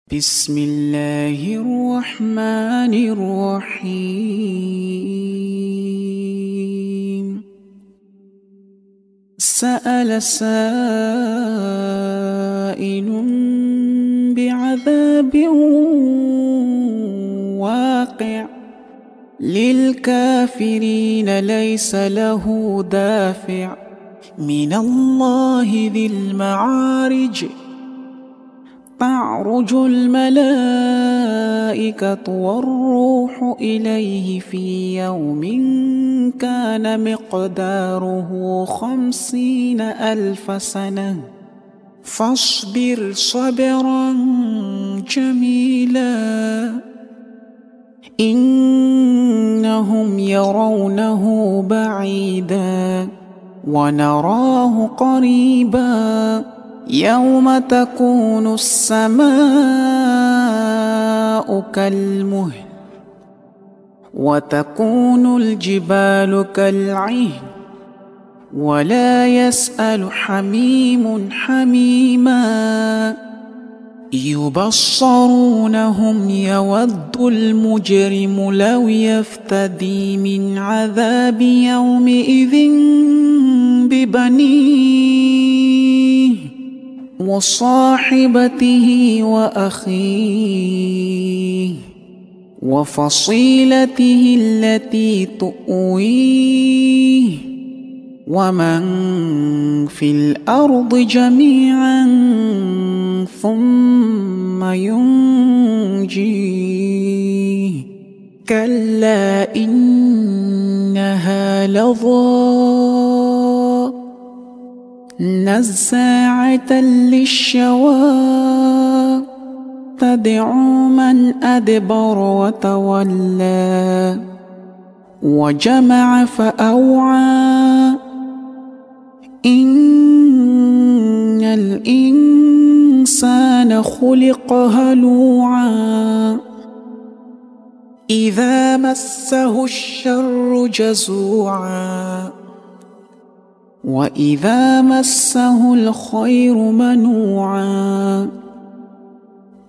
بسم الله الرحمن الرحيم. سأل سائل بعذاب واقع للكافرين ليس له دافع من الله ذي المعارج. تعرج الملائكة والروح إليه في يوم كان مقداره 50,000 سنة فاصبر صبرا جميلا إنهم يرونه بعيدا ونراه قريبا يوم تكون السماء كالمهل وتكون الجبال كالعهن ولا يسأل حميم حميما يبصرونهم يود المجرم لو يفتدي من عذاب يومئذ ببنيه وصاحبته وأخيه وفصيلته التي تؤويه ومن في الأرض جميعا ثم ينجيه كلا إنها لظى نزاعة للشوى تدعو من أدبر وتولى وجمع فأوعى إن الإنسان خلق هلوعا إذا مسه الشر جزوعا وإذا مسه الخير منوعا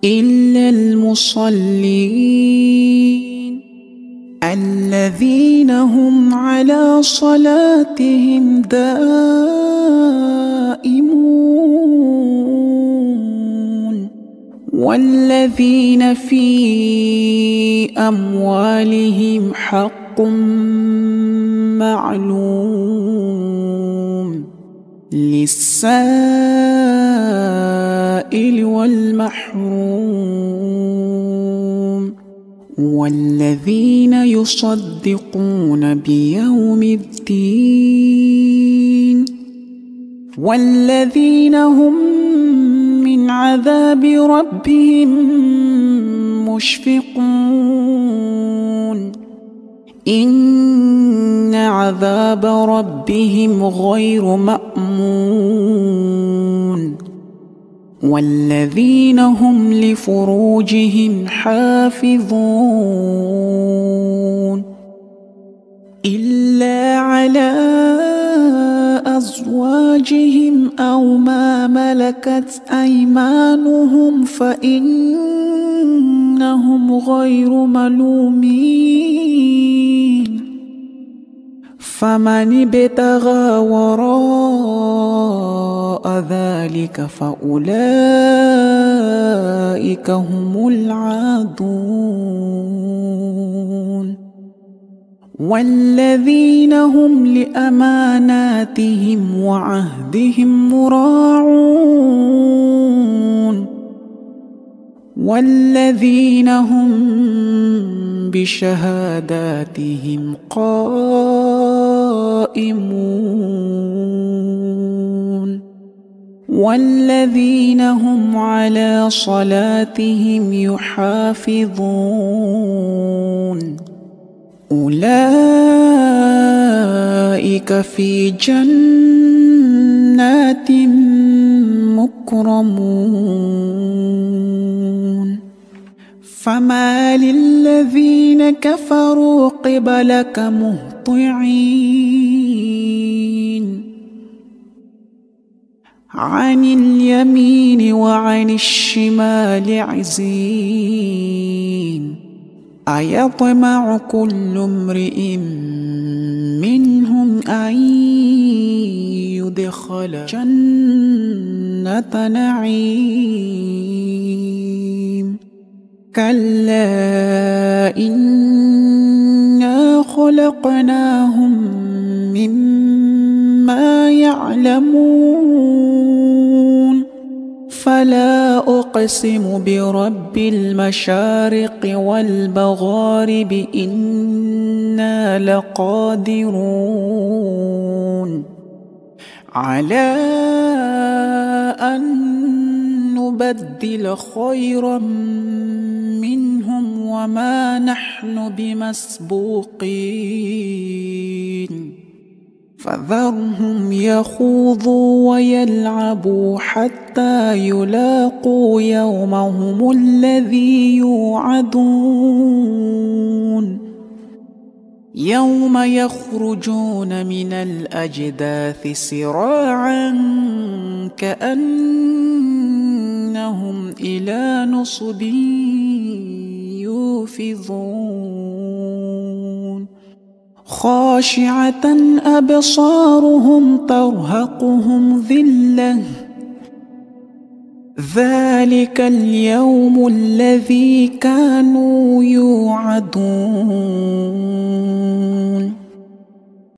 إلا المصلين الذين هم على صلاتهم دائمون والذين في أموالهم حق معلوم للسائل والمحروم والذين يصدقون بيوم الدين والذين هم من عذاب ربهم مشفقون إن عذاب ربهم غير مأمون والذين هم لفروجهم حافظون إلا على أزواجهم أو ما ملكت أيمانهم فإنهم غير ملومين فمن ابتغى وراء ذلك فأولئك هم العادون والذين هم لأماناتهم وعهدهم راعون والذين هم بشهاداتهم قائمون والذين هم على صلاتهم يحافظون أولئك في جنات مكرمون فما للذين كفروا قبلك مهطعين عن اليمين وعن الشمال عزين أيطمع كل امرئ منهم أن يدخل جنة نعيم كلا إنا خلقناهم مما يعلمون فلا أقسم برب المشارق والمغارب إنا لقادرون على أن نبدل خيرا منهم وما نحن بمسبوقين فذرهم يخوضوا ويلعبوا حتى يلاقوا يومهم الذي يوعدون يوم يخرجون من الأجداث سراعا كأنهم إلى نصب يوفضون خاشعة أبصارهم ترهقهم ذلة ذلك اليوم الذي كانوا يوعدون